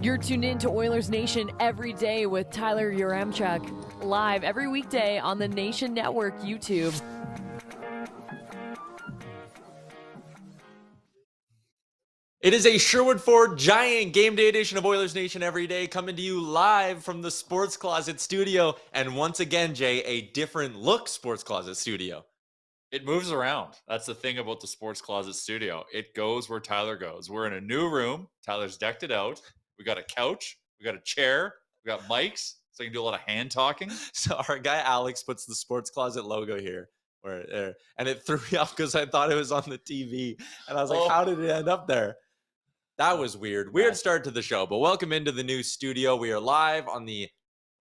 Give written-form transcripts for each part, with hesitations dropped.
You're tuned in to Oilers Nation every day with Tyler Yaremchuk, live every weekday on the Nation Network YouTube. It is a Sherwood Ford Giant game day edition of Oilers Nation Everyday, coming to you live from the Sports Closet studio. And once again, Jay, a different look Sports Closet studio. It moves around. That's the thing about the Sports Closet studio. It goes where Tyler goes. We're in a new room. Tyler's decked it out. We got a couch. We got a chair. We got mics, so you can do a lot of hand talking. So our guy Alex puts the Sports Closet logo here. And it threw me off because I thought it was on the TV. And I was like, how did it end up there? That was weird. Weird start to the show, but welcome into the new studio. We are live on the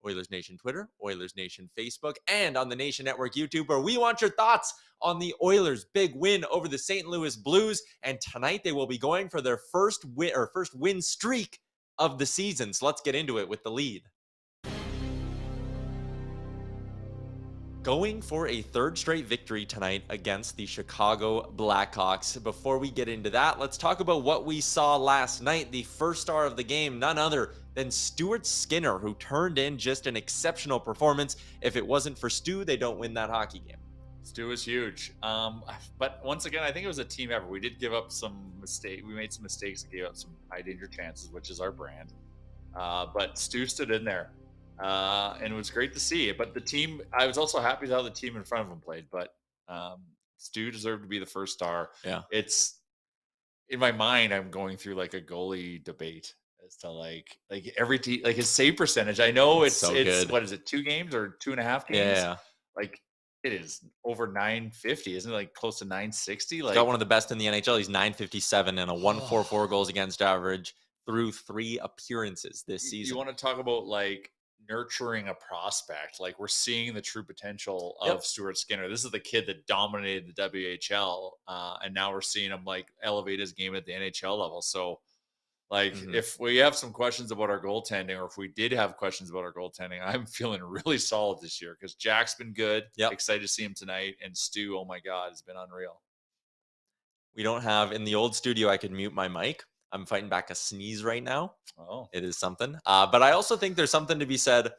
Oilers Nation Twitter, Oilers Nation Facebook, and on the Nation Network YouTube, where we want your thoughts on the Oilers' big win over the St. Louis Blues. And tonight they will be going for their first win streak of the season. So let's get into it with the lead. Going for a third straight victory tonight against the Chicago Blackhawks. Before we get into that, let's talk about what we saw last night. The first star of the game, none other than Stuart Skinner, who turned in just an exceptional performance. If it wasn't for Stu, they don't win that hockey game. Stu was huge. But once again, I think it was a team effort. We did give up some mistakes. We made some mistakes and gave up some high danger chances, which is our brand. But Stu stood in there. And it was great to see it. But the team, I was also happy with how the team in front of him played. But Stu deserved to be the first star. Yeah. It's in my mind, I'm going through like a goalie debate as to like every team, like his save percentage. I know it's good. What is it, 2 games or 2.5 games? Yeah. Like it is over 950, isn't it? Like close to 960. Like, he's got one of the best in the NHL. He's 957 and a 144 goals against average through 3 appearances this season. You want to talk about like nurturing a prospect? Like we're seeing the true potential of Stuart Skinner. This is the kid that dominated the WHL, and now we're seeing him like elevate his game at the NHL level. So like if we have some questions about our goaltending, or if we did have questions about our goaltending, I'm feeling really solid this year because Jack's been good. Excited to see him tonight. And Stu, oh my God, has been unreal. We don't have, in the old studio, I could mute my mic. I'm fighting back a sneeze right now. Oh, it is something. But I also think there's something to be said.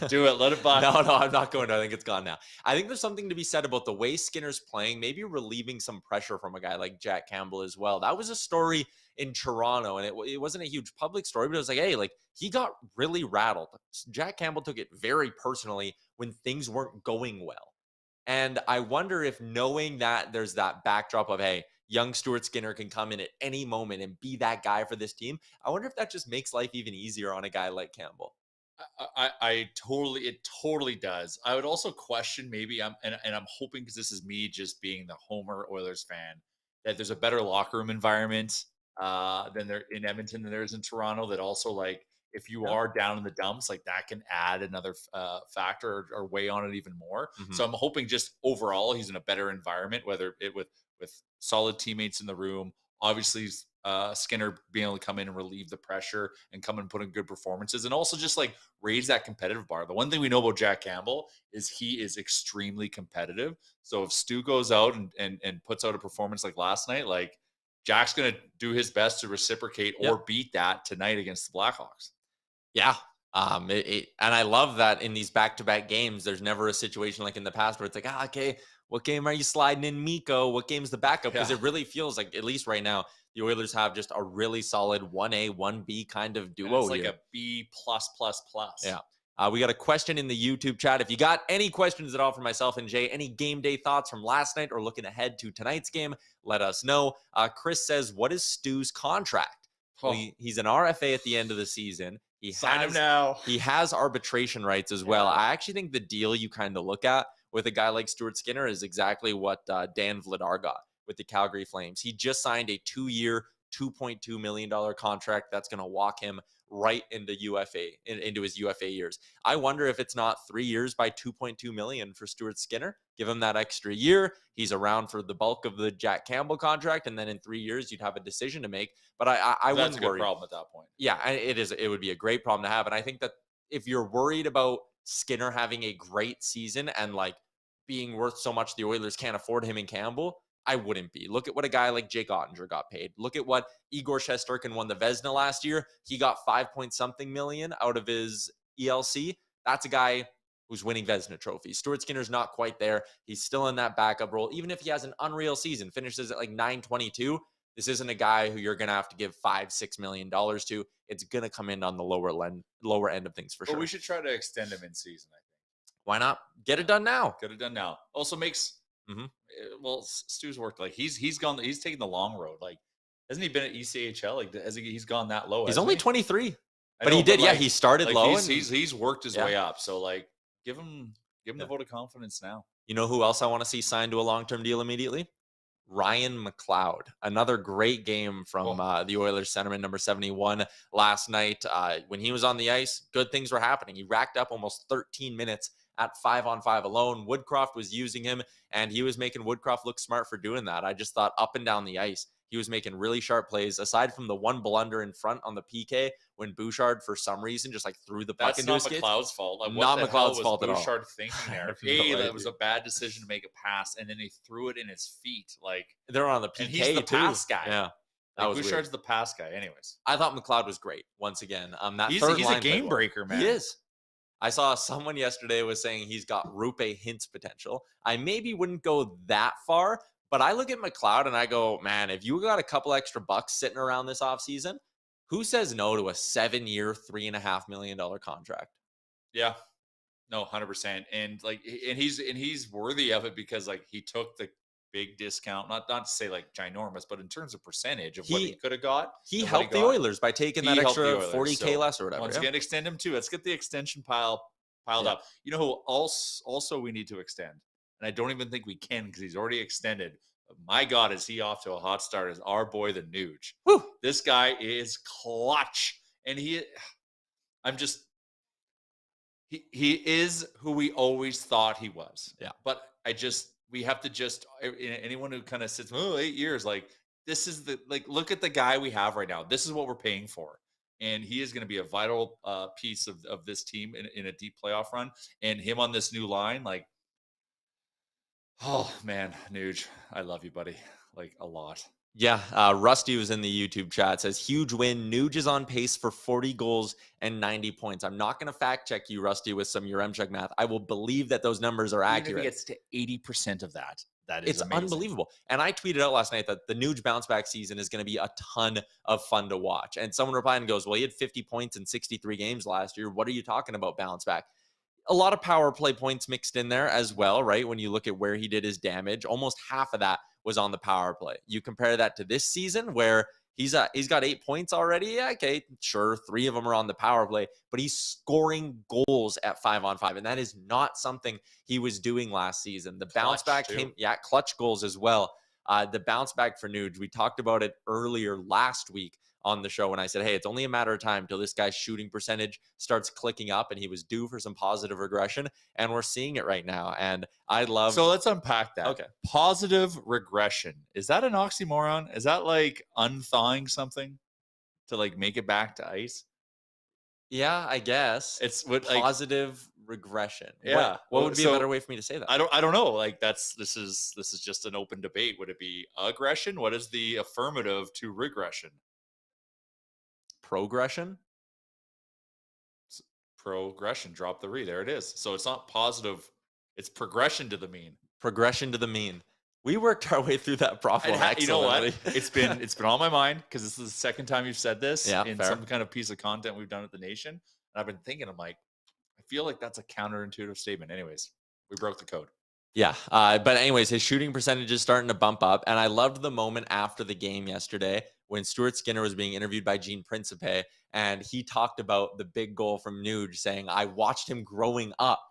Do it. Let it by. No, I'm not going to. I think it's gone now. I think there's something to be said about the way Skinner's playing, maybe relieving some pressure from a guy like Jack Campbell as well. That was a story in Toronto, and it wasn't a huge public story, but it was like, hey, like he got really rattled. Jack Campbell took it very personally when things weren't going well. And I wonder if knowing that there's that backdrop of, hey, young Stuart Skinner can come in at any moment and be that guy for this team, I wonder if that just makes life even easier on a guy like Campbell. It totally does. I would also question maybe I'm hoping, because this is me just being the Homer Oilers fan, that there's a better locker room environment than there in Edmonton than there is in Toronto. That also, like, if you are down in the dumps, like that can add another factor or weigh on it even more. So I'm hoping just overall he's in a better environment, whether it with solid teammates in the room. Obviously, Skinner being able to come in and relieve the pressure and come and put in good performances, and also just like raise that competitive bar. The one thing we know about Jack Campbell is he is extremely competitive. So if Stu goes out and puts out a performance like last night, like Jack's going to do his best to reciprocate or beat that tonight against the Blackhawks. Yeah. And I love that in these back-to-back games, there's never a situation like in the past where it's like, okay, what game are you sliding in Mikko? What game's the backup? Because it really feels like, at least right now, the Oilers have just a really solid 1A, 1B kind of duo. It's like a B+++. Yeah. We got a question in the YouTube chat. If you got any questions at all for myself and Jay, any game day thoughts from last night or looking ahead to tonight's game, let us know. Chris says, what is Stu's contract? Well, he's an RFA at the end of the season. Sign him now. He has arbitration rights as well. I actually think the deal you kind of look at with a guy like Stuart Skinner is exactly what Dan Vladar got with the Calgary Flames. He just signed a 2-year, $2.2 million contract that's going to walk him right into into his UFA years. I wonder if it's not 3 years by $2.2 million for Stuart Skinner. Give him that extra year. He's around for the bulk of the Jack Campbell contract, and then in 3 years you'd have a decision to make. But I wouldn't worry. That's a good problem at that point. Yeah, it is. It would be a great problem to have, and I think that if you're worried about Skinner having a great season and like being worth so much the Oilers can't afford him and Campbell, I wouldn't be. Look at what a guy like Jake Ottinger got paid. Look at what Igor Shesterkin won the Vezina last year. He got 5 point something million out of his ELC. That's a guy who's winning Vezina trophies. Stuart Skinner's not quite there. He's still in that backup role. Even if he has an unreal season, finishes at like 922, this isn't a guy who you're going to have to give $5-6 million to. It's going to come in on the lower end of things for sure. But we should try to extend him in season, I think. Why not? Get it done now. Get it done now. Also makes, well, Stu's worked, like he's taken the long road. Like, hasn't he been at ECHL? Like, he's gone that low? He's only 23. I But know, he did, like, he started low. He's worked his way up. So, like, give him the vote of confidence now. You know who else I want to see signed to a long-term deal immediately? Ryan McLeod. Another great game from the Oilers centerman, number 71, last night. When he was on the ice, good things were happening. He racked up almost 13 minutes at 5-on-5 alone. Woodcroft was using him, and he was making Woodcroft look smart for doing that. I just thought up and down the ice, he was making really sharp plays. Aside from the one blunder in front on the PK when Bouchard, for some reason, just like threw the puck into his skates. That's not McLeod's fault. Like, not McLeod's fault at all. Bouchard thinking there? That was a bad decision to make a pass, and then he threw it in his feet. Like, they're on the PK, and he's the pass guy. Yeah. That was Bouchard's the pass guy. Anyways, I thought McLeod was great once again. He's a game breaker, man. He is. I saw someone yesterday was saying he's got Rupe Hintz potential. I maybe wouldn't go that far, but I look at McLeod and I go, man, if you got a couple extra bucks sitting around this offseason, who says no to a 7-year, $3.5 million contract? Yeah, no, 100%. And like, and he's worthy of it because like he took the big discount, not to say like ginormous, but in terms of percentage of what he could have got. He helped the Oilers by taking that extra $40K less or whatever. Once again, extend him too. Let's get the extension piled up. You know who also we need to extend? And I don't even think we can because he's already extended. But my God, is he off to a hot start as our boy, the Nuge. Woo. This guy is clutch. And he is who we always thought he was. Yeah. But we have to anyone who kind of sits, 8 years, like this is look at the guy we have right now. This is what we're paying for. And he is going to be a vital piece of this team in a deep playoff run. And him on this new line, like, oh man, Nuge, I love you, buddy. Like a lot. Yeah, Rusty was in the YouTube chat, says, huge win. Nuge is on pace for 40 goals and 90 points. I'm not going to fact check you, Rusty, with some Yaremchuk math. I will believe that those numbers are accurate. Even if he gets to 80% of that, it's amazing. Unbelievable. And I tweeted out last night that the Nuge bounce back season is going to be a ton of fun to watch. And someone replied and goes, well, he had 50 points in 63 games last year. What are you talking about bounce back? A lot of power play points mixed in there as well, right? When you look at where he did his damage, almost half of that was on the power play. You compare that to this season where he's got 8 points already. Yeah, okay, sure, 3 of them are on the power play, but he's scoring goals at 5-on-5, and that is not something he was doing last season. The bounce back came, clutch goals as well. The bounce back for Nuge, we talked about it earlier last week on the show when I said, hey, it's only a matter of time till this guy's shooting percentage starts clicking up, and he was due for some positive regression, and we're seeing it right now. And I love. So let's unpack that. Okay. Positive regression. Is that an oxymoron? Is that like unthawing something to like make it back to ice? Yeah, I guess. It's what positive regression. Yeah. What would be a better way for me to say that? I don't know. Like this is just an open debate. Would it be aggression? What is the affirmative to regression? Progression. Progression. Drop the re. There it is. So it's not positive. It's progression to the mean. Progression to the mean. We worked our way through that problem. You know what? It's been on my mind because this is the second time you've said this in fair. some kind of piece of content we've done at the Nation. And I've been thinking, I'm like, I feel like that's a counterintuitive statement. Anyways, we broke the code. Yeah. But anyways, his shooting percentage is starting to bump up. And I loved the moment after the game yesterday when Stuart Skinner was being interviewed by Gene Principe. And he talked about the big goal from Nuge, saying, I watched him growing up.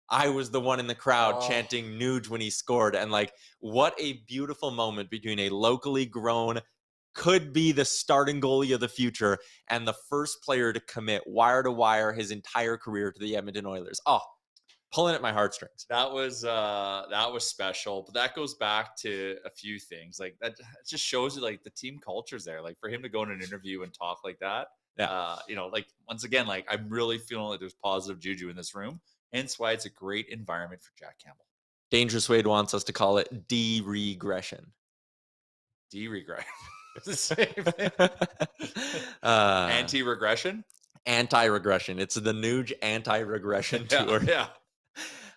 I was the one in the crowd chanting Nuge when he scored. And like, what a beautiful moment between a locally grown, could be the starting goalie of the future, and the first player to commit wire to wire his entire career to the Edmonton Oilers. Oh, pulling at my heartstrings. That was special, but that goes back to a few things. Like that just shows you like the team culture's there. Like for him to go in an interview and talk like that. Yeah. Like once again, like I'm really feeling like there's positive juju in this room. Hence why it's a great environment for Jack Campbell. Dangerous Wade wants us to call it de-regression. De-regression. The same thing. Anti-regression? Anti-regression. It's the Nuge anti-regression tour. Yeah.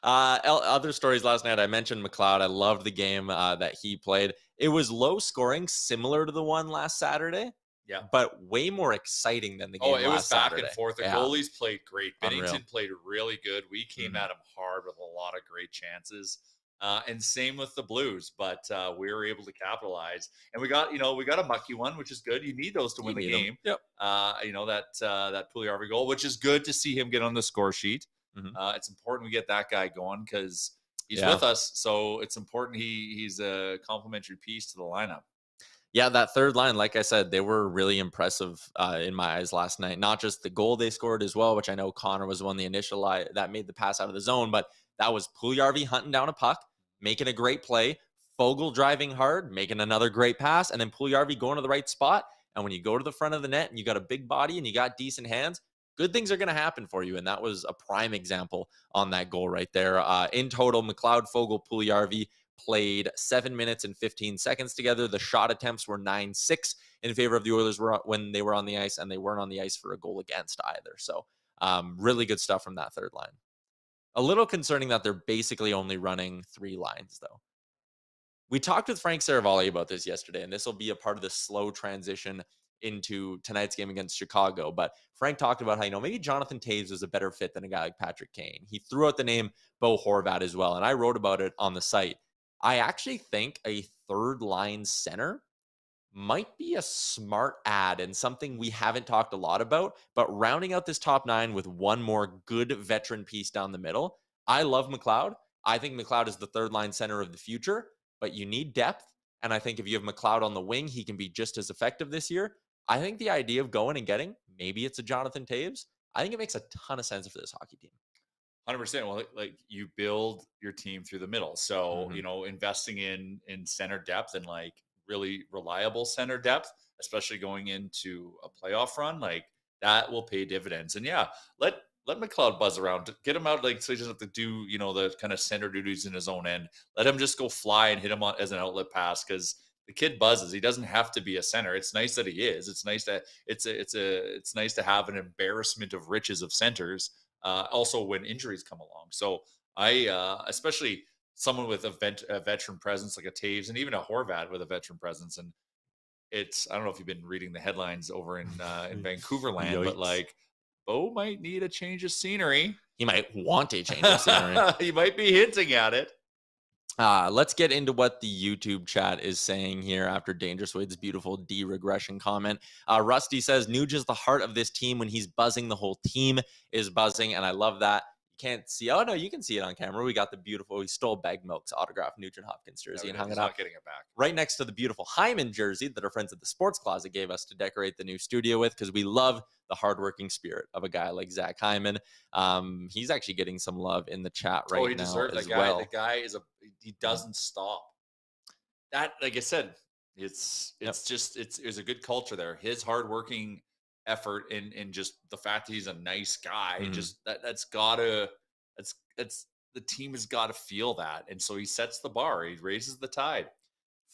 Other stories last night. I mentioned McLeod. I loved the game that he played. It was low scoring, similar to the one last Saturday. Yeah. But way more exciting than the game last Saturday. It was back and forth. The goalies played great. Unreal. Bennington played really good. We came at him hard with a lot of great chances. And same with the Blues, but we were able to capitalize. And we got a mucky one, which is good. You need those to win the game. Yep. That Puljujärvi goal, which is good to see him get on the score sheet. It's important we get that guy going because he's with us. So it's important he's a complimentary piece to the lineup. Yeah, that third line, like I said, they were really impressive in my eyes last night. Not just the goal they scored as well, which I know Connor was one of the initial that made the pass out of the zone, but that was Puljujärvi hunting down a puck, making a great play, Foegele driving hard, making another great pass, and then Puljujärvi going to the right spot. And when you go to the front of the net and you got a big body and you got decent hands, good things are going to happen for you. And that was a prime example on that goal right there. In total, McLeod, Foegele, Puljujärvi played 7 minutes and 15 seconds together. The shot attempts were 9-6 in favor of the Oilers when they were on the ice, and they weren't on the ice for a goal against either. So really good stuff from that third line. A little concerning that they're basically only running 3 lines, though. We talked with Frank Saravalli about this yesterday, and this will be a part of the slow transition into tonight's game against Chicago. But Frank talked about how, maybe Jonathan Toews is a better fit than a guy like Patrick Kane. He threw out the name Bo Horvat as well, and I wrote about it on the site. I actually think a third line center might be a smart add and something we haven't talked a lot about, but rounding out this top 9 with one more good veteran piece down the middle. I love McLeod. I think McLeod is the third line center of the future, but you need depth. And I think if you have McLeod on the wing, he can be just as effective this year. I think the idea of going and getting, maybe it's a Jonathan Toews, I think it makes a ton of sense for this hockey team. 100%. Well, like you build your team through the middle. So, investing in center depth and like really reliable center depth, especially going into a playoff run, like that will pay dividends. And yeah, let McLeod buzz around, get him out, like, so he doesn't have to do, the kind of center duties in his own end. Let him just go fly and hit him on as an outlet pass. Cause the kid buzzes. He doesn't have to be a center. It's nice that he is. It's nice that it's nice to have an embarrassment of riches of centers. Also when injuries come along. So I, especially someone with a veteran presence like a Toews and even a Horvat with a veteran presence. And I don't know if you've been reading the headlines over in Vancouver land, but like Bo might need a change of scenery. He might want a change of scenery. He might be hinting at it. Let's get into what the YouTube chat is saying here after Dangerous Wade's beautiful de-regression comment. Rusty says, Nuge is the heart of this team. When he's buzzing, the whole team is buzzing, and I love that. You can't see. Oh, no, you can see it on camera. We got the beautiful, we stole Bag Milk's autographed Nugent-Hopkins jersey and hung it up. Not getting it back. Right next to the beautiful Hyman jersey that our friends at the Sports Closet gave us to decorate the new studio with, because we love the hardworking spirit of a guy like Zach Hyman. He's actually getting some love in the chat right now. He deserves that guy. The guy he doesn't stop. That, like I said, it's a good culture there. His hardworking effort and just the fact that he's a nice guy, just that's the team has got to feel that. And so he sets the bar, he raises the tide.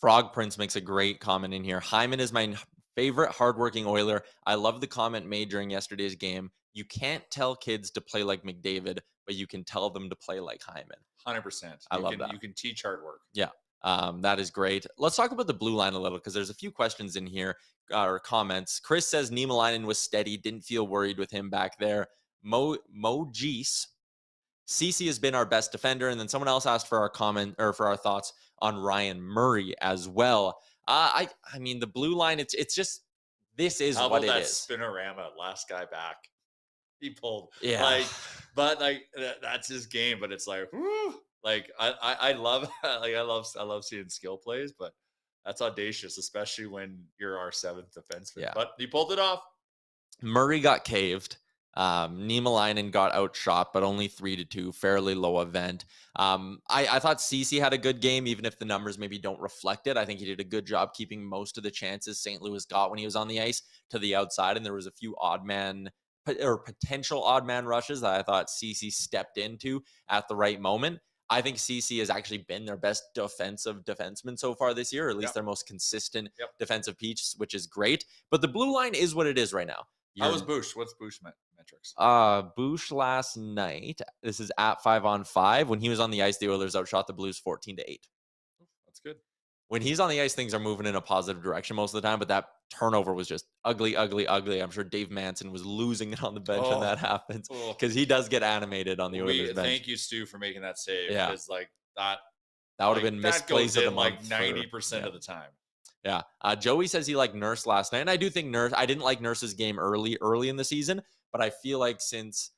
Frog Prince makes a great comment in here. Hyman is my favorite hardworking Oiler. I love the comment made during yesterday's game. You can't tell kids to play like McDavid, but you can tell them to play like Hyman. 100%. I love that. You can teach hard work. Yeah. That is great. Let's talk about the blue line a little, because there's a few questions in here or comments. Chris says Niemelainen was steady. Didn't feel worried with him back there. Mojis. Ceci has been our best defender. And then someone else asked for our comment or for our thoughts on Ryan Murray as well. I mean, the blue line, it's just, this is How what about it that is. Spinorama, last guy back. He pulled. Yeah. But that's his game. But it's like, whew, like I love seeing skill plays, but that's audacious, especially when you're our 7th defenseman. Yeah. But he pulled it off. Murray got caved. Niemelainen got outshot, but only 3-2, fairly low event. I thought Ceci had a good game, even if the numbers maybe don't reflect it. I think he did a good job keeping most of the chances St. Louis got when he was on the ice to the outside, and there was a few potential odd man rushes that I thought Ceci stepped into at the right moment. I think CC has actually been their best defensive defenseman so far this year, or at least their most consistent defensive piece, which is great. But the blue line is what it is right now. How was Bush? What's Bush metrics? Bush last night, this is at 5-on-5. When he was on the ice, the Oilers outshot the Blues 14-8. That's good. When he's on the ice, things are moving in a positive direction most of the time, but that turnover was just ugly. I'm sure Dave Manson was losing it on the bench when that happens, because he does get animated on the Oilers bench. Thank you, Stu, for making that save. Because that would have been misplaced of the month like 90% of the time. Yeah. Joey says he liked Nurse last night, and I do think I didn't like Nurse's game early in the season, but I feel like since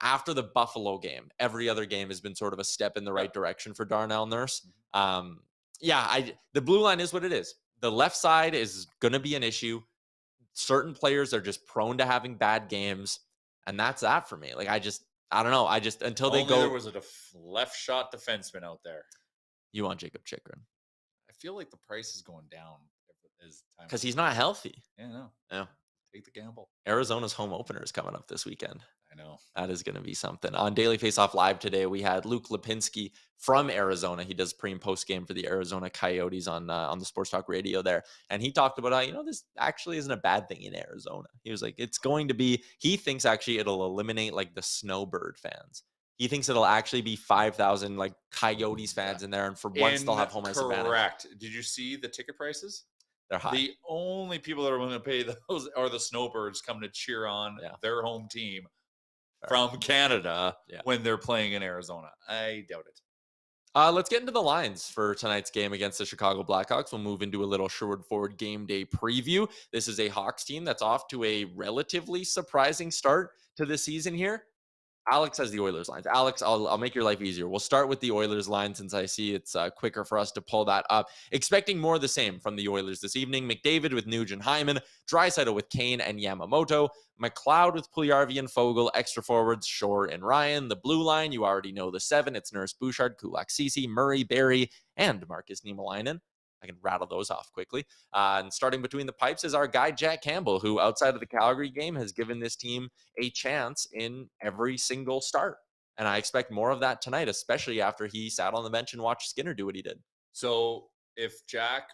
after the Buffalo game, every other game has been sort of a step in the right direction for Darnell Nurse. The blue line is what it is. The left side is going to be an issue. Certain players are just prone to having bad games, and that's that for me. Like, I don't know. Until they go. There was a left shot defenseman out there. You want Jacob Chikrin? I feel like the price is going down because he's not healthy. Yeah, no. Yeah. Take the gamble. Arizona's home opener is coming up this weekend. I know. That is going to be something. On Daily Faceoff Live today, we had Luke Lipinski from Arizona. He does pre and post game for the Arizona Coyotes on the Sports Talk radio there. And he talked about how, this actually isn't a bad thing in Arizona. He was like, it's going to be, he thinks actually it'll eliminate like the snowbird fans. He thinks it'll actually be 5,000 like Coyotes fans in there. And for once they'll have home ice advantage. Correct. Did you see the ticket prices? They're high. The only people that are willing to pay those are the snowbirds coming to cheer on their home team from Canada when they're playing in Arizona. I doubt it. Let's get into the lines for tonight's game against the Chicago Blackhawks. We'll move into a little Sherwood Forward game day preview. This is a Hawks team that's off to a relatively surprising start to the season here. Alex has the Oilers lines. Alex, I'll make your life easier. We'll start with the Oilers line since I see it's quicker for us to pull that up. Expecting more of the same from the Oilers this evening. McDavid with Nugent-Hyman, Draisaitl with Kane and Yamamoto, McLeod with Puljujarvi and Fogle, extra forwards Shore and Ryan. The blue line, you already know the 7. It's Nurse, Bouchard, Kulak, Ceci, Murray, Barry, and Marcus Niemelainen. I can rattle those off quickly. And starting between the pipes is our guy, Jack Campbell, who outside of the Calgary game has given this team a chance in every single start. And I expect more of that tonight, especially after he sat on the bench and watched Skinner do what he did. So if Jack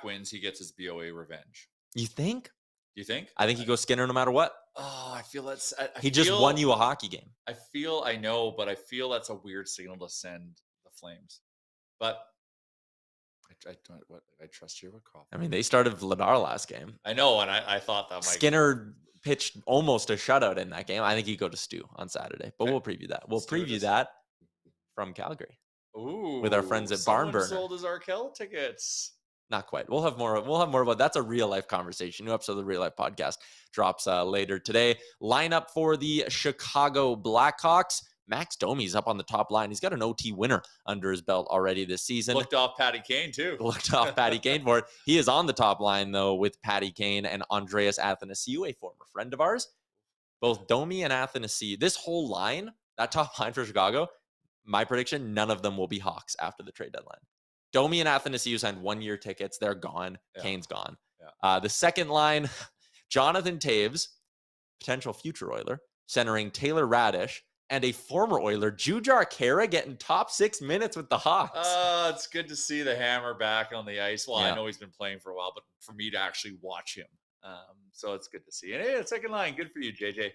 wins, he gets his BOA revenge. You think? Do you think? I think he goes Skinner no matter what. Oh, I feel that's... He just won you a hockey game. I know, but I feel that's a weird signal to send the Flames. But... I trust your call. I mean, they started Vladar last game. I know, and I thought that Skinner pitched almost a shutout in that game. I think he'd go to Stu on Saturday, but we'll preview that. We'll preview that from Calgary. Ooh, with our friends at Barnburner. Sold his Arkell tickets. Not quite. We'll have more about that's a real life conversation. New episode of the Real Life Podcast drops later today. Lineup for the Chicago Blackhawks. Max Domi's up on the top line. He's got an OT winner under his belt already this season. Looked off Patty Kane, too. Looked off Patty Kane for it. He is on the top line, though, with Patty Kane and Andreas Athanasiou, a former friend of ours. Both Domi and Athanasiou. This whole line, that top line for Chicago, my prediction, none of them will be Hawks after the trade deadline. Domi and Athanasiou signed 1-year tickets. They're gone. Yeah. Kane's gone. Yeah. The second line, Jonathan Taves, potential future Oiler, centering Taylor Radish, and a former Oiler, Jujhar Khaira, getting top 6 minutes with the Hawks. It's good to see the Hammer back on the ice. Well, I know he's been playing for a while, but for me to actually watch him. So it's good to see. And hey, second line, good for you, JJ.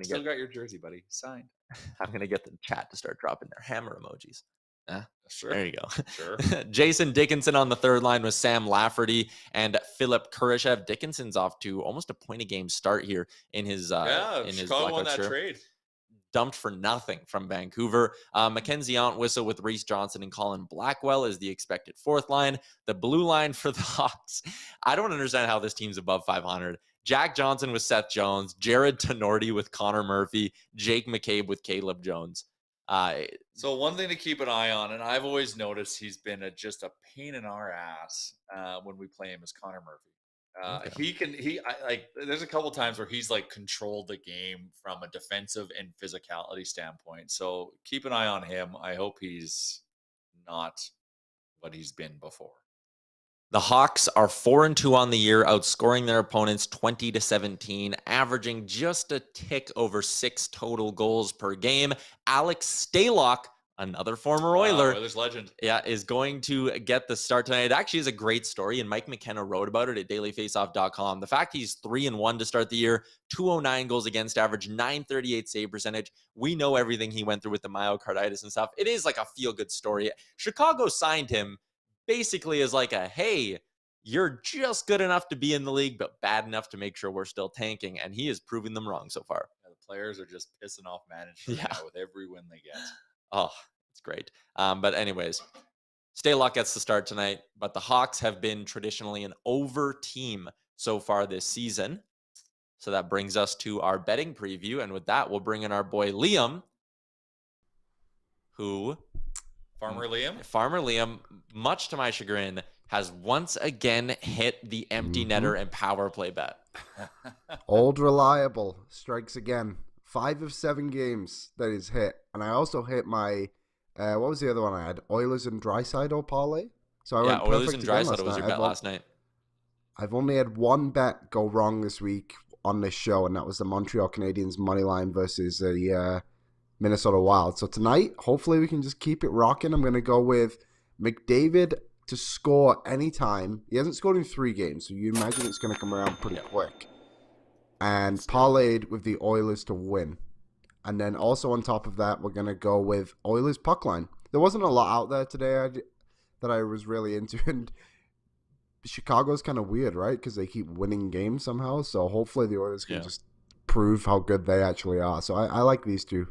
Still got your jersey, buddy. Signed. I'm going to get the chat to start dropping their hammer emojis. Sure. There you go. Sure. Jason Dickinson on the third line with Sam Lafferty and Philip Kurashev. Dickinson's off to almost a point a game start here in his Chicago won that trade. Dumped for nothing from Vancouver. Mackenzie Ontwistle with Reese Johnson and Colin Blackwell is the expected fourth line. The blue line for the Hawks. I don't understand how this team's above 500. Jack Johnson with Seth Jones, Jared Tenorti with Connor Murphy, Jake McCabe with Caleb Jones. So one thing to keep an eye on, and I've always noticed he's been just a pain in our ass when we play him, is Connor Murphy. There's a couple times where he's like controlled the game from a defensive and physicality standpoint. So keep an eye on him. I hope he's not what he's been before. The Hawks are 4-2 on the year, outscoring their opponents 20-17, averaging just a tick over 6 total goals per game. Alex Stalock, another former Oiler, Oilers legend, is going to get the start tonight. It actually is a great story, and Mike McKenna wrote about it at dailyfaceoff.com. The fact he's 3-1 to start the year, 209 goals against average, 938 save percentage. We know everything he went through with the myocarditis and stuff. It is like a feel-good story. Chicago signed him basically as like a, hey, you're just good enough to be in the league, but bad enough to make sure we're still tanking, and he is proving them wrong so far. The players are just pissing off management now with every win they get. Oh, it's great. But anyways, Stay Lock gets the start tonight, but the Hawks have been traditionally an over team so far this season. So that brings us to our betting preview. And with that, we'll bring in our boy Liam, who... Farmer Liam, much to my chagrin, has once again hit the empty netter and power play bet. Old reliable strikes again. 5 of 7 games that he's hit. And I also hit my, what was the other one I had? Oilers and Draisaitl parlay. So I went Oilers and perfect Draisaitl was your bet last night. I've only had one bet go wrong this week on this show, and that was the Montreal Canadiens money line versus the Minnesota Wild. So tonight, hopefully we can just keep it rocking. I'm going to go with McDavid to score anytime. He hasn't scored in 3 games, so you imagine it's going to come around pretty quick. And parlayed with the Oilers to win. And then also on top of that, we're going to go with Oilers puck line. There wasn't a lot out there today that I was really into. And Chicago's kind of weird, right? Because they keep winning games somehow. So hopefully the Oilers can just prove how good they actually are. So I like these two.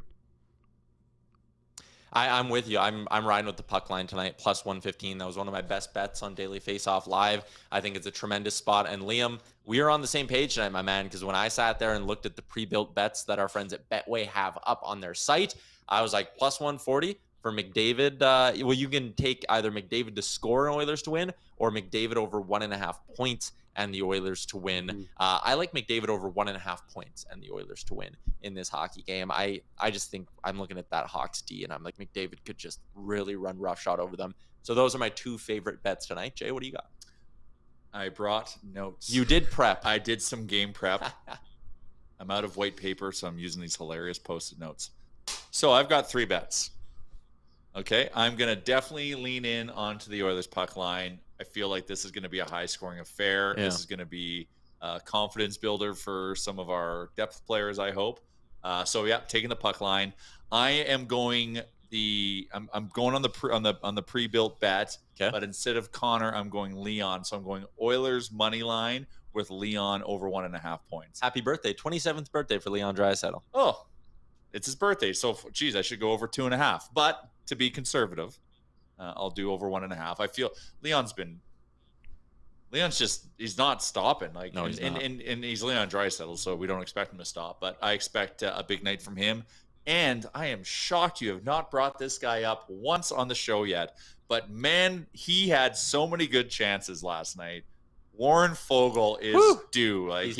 I'm with you. I'm riding with the puck line tonight, plus 115. That was one of my best bets on Daily Faceoff Live. I think it's a tremendous spot. And Liam, we are on the same page tonight, my man, because when I sat there and looked at the pre-built bets that our friends at Betway have up on their site, I was like, plus 140 for McDavid. Well, you can take either McDavid to score and Oilers to win, or McDavid over 1.5 points and the Oilers to win. I like McDavid over 1.5 points and the Oilers to win in this hockey game. I just think I'm looking at that Hawks D, and I'm like, McDavid could just really run roughshod over them. So those are my 2 favorite bets tonight. Jay, what do you got? I brought notes. You did prep. I did some game prep. I'm out of white paper, so I'm using these hilarious Post-it notes. So I've got 3 bets. Okay, I'm going to definitely lean in onto the Oilers puck line. I feel like this is going to be a high-scoring affair. Yeah. This is going to be a confidence builder for some of our depth players, I hope. So yeah, taking the puck line. I am going I'm going on the pre-built bet, but instead of Connor, I'm going Leon. So I'm going Oilers money line with Leon over 1.5 points. Happy birthday, 27th birthday for Leon Draisaitl. Oh, it's his birthday. So geez, I should go over 2.5. But to be conservative, I'll do over 1.5. I feel Leon's he's not stopping. Like, no, he's not. And he's Leon Draisaitl, so we don't expect him to stop. But I expect a big night from him. And I am shocked you have not brought this guy up once on the show yet. But man, he had so many good chances last night. Warren Foegele is due. Like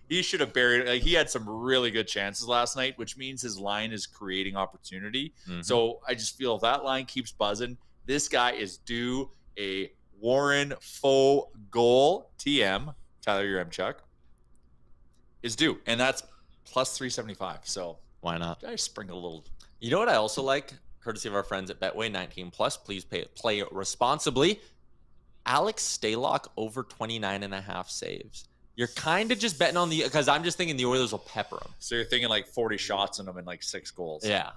he should have buried. Like, he had some really good chances last night, which means his line is creating opportunity. So I just feel if that line keeps buzzing, this guy is due a Warren Foegele TM. Tyler Yaremchuk is due, and that's plus 375. So why not? I sprinkle a little. You know what I also like, courtesy of our friends at Betway 19 plus. Please play responsibly. Alex Stalock over 29.5 saves. You're kind of just betting on because I'm just thinking the Oilers will pepper him. So you're thinking like 40 shots in him and like 6 goals. Yeah.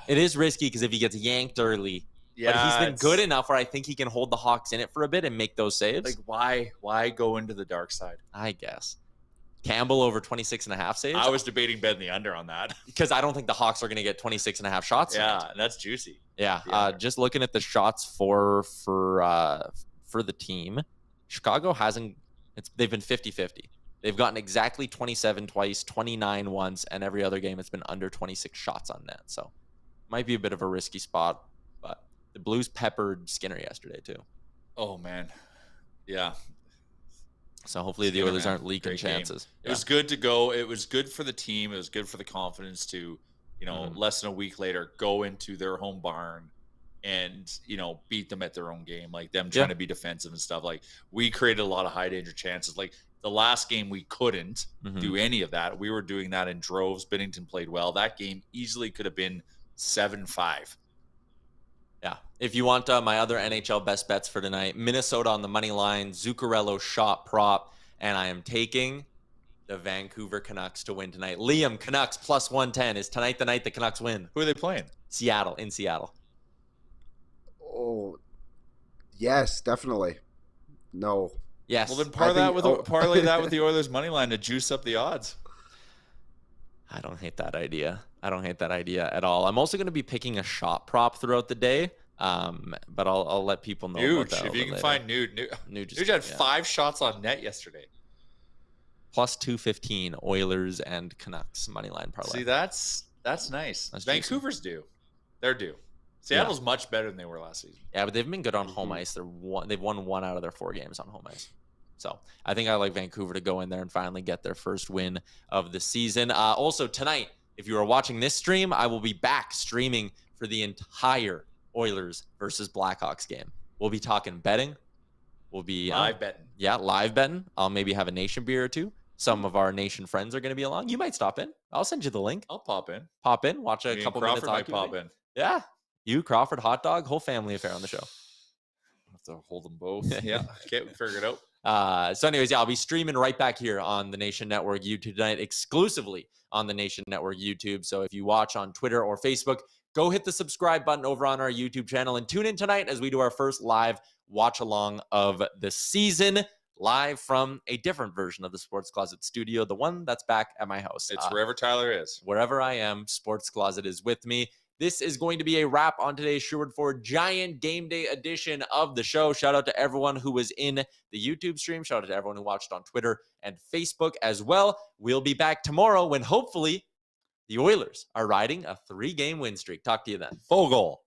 It is risky because if he gets yanked early, but he's been good enough where I think he can hold the Hawks in it for a bit and make those saves. Like, why go into the dark side? I guess. Campbell over 26.5 saves. I was debating betting the under on that because I don't think the Hawks are going to get 26.5 shots. Yeah, that's juicy. Yeah. Just looking at the shots for the team, Chicago hasn't. They've been 50-50. They've gotten exactly 27 twice, 29 once, and every other game it's been under 26 shots on net. So might be a bit of a risky spot, but the Blues peppered Skinner yesterday too. Oh man, yeah. So hopefully the Oilers aren't leaking chances. It was good to go. It was good for the team. It was good for the confidence to, less than a week later go into their home barn and, beat them at their own game, like them trying to be defensive and stuff. Like, we created a lot of high danger chances. Like the last game, we couldn't do any of that. We were doing that in droves. Binnington played well. That game easily could have been 7-5. Yeah. If you want my other NHL best bets for tonight, Minnesota on the money line, Zuccarello shot prop, and I am taking the Vancouver Canucks to win tonight. Liam, Canucks plus 110. Is tonight the night the Canucks win? Who are they playing? Seattle, in Seattle. Oh, yes, definitely. No. Yes. Well, then parlay that with the Oilers money line to juice up the odds. I don't hate that idea. I don't hate that idea at all. I'm also going to be picking a shot prop throughout the day, but I'll let people know about that. If you can find Nuge. Nuge had 5 shots on net yesterday. Plus 215 Oilers and Canucks money line parlay. See, that's nice. Vancouver's due. They're due. Seattle's much better than they were last season. Yeah, but they've been good on home ice. They've won 1 out of their 4 games on home ice. So I think I like Vancouver to go in there and finally get their first win of the season. Also tonight, if you are watching this stream, I will be back streaming for the entire Oilers versus Blackhawks game. We'll be talking betting. We'll be live betting. Yeah, live betting. I'll maybe have a Nation beer or two. Some of our Nation friends are going to be along. You might stop in. I'll send you the link. I'll pop in. Pop in. Watch a couple minutes. Crawford might pop in. Yeah. You, Crawford, hot dog, whole family affair on the show. I'll have to hold them both. Yeah. Okay, we figured it out. So anyways, yeah, I'll be streaming right back here on the Nation Network YouTube tonight, exclusively on the Nation Network YouTube. So if you watch on Twitter or Facebook, go hit the subscribe button over on our YouTube channel and tune in tonight as we do our first live watch along of the season, live from a different version of the Sports Closet studio, the one that's back at my house. It's wherever Tyler is. Wherever I am, Sports Closet is with me. This is going to be a wrap on today's Sherwood Ford Giant Game Day edition of the show. Shout out to everyone who was in the YouTube stream. Shout out to everyone who watched on Twitter and Facebook as well. We'll be back tomorrow when hopefully the Oilers are riding a 3-game win streak. Talk to you then. Fogle.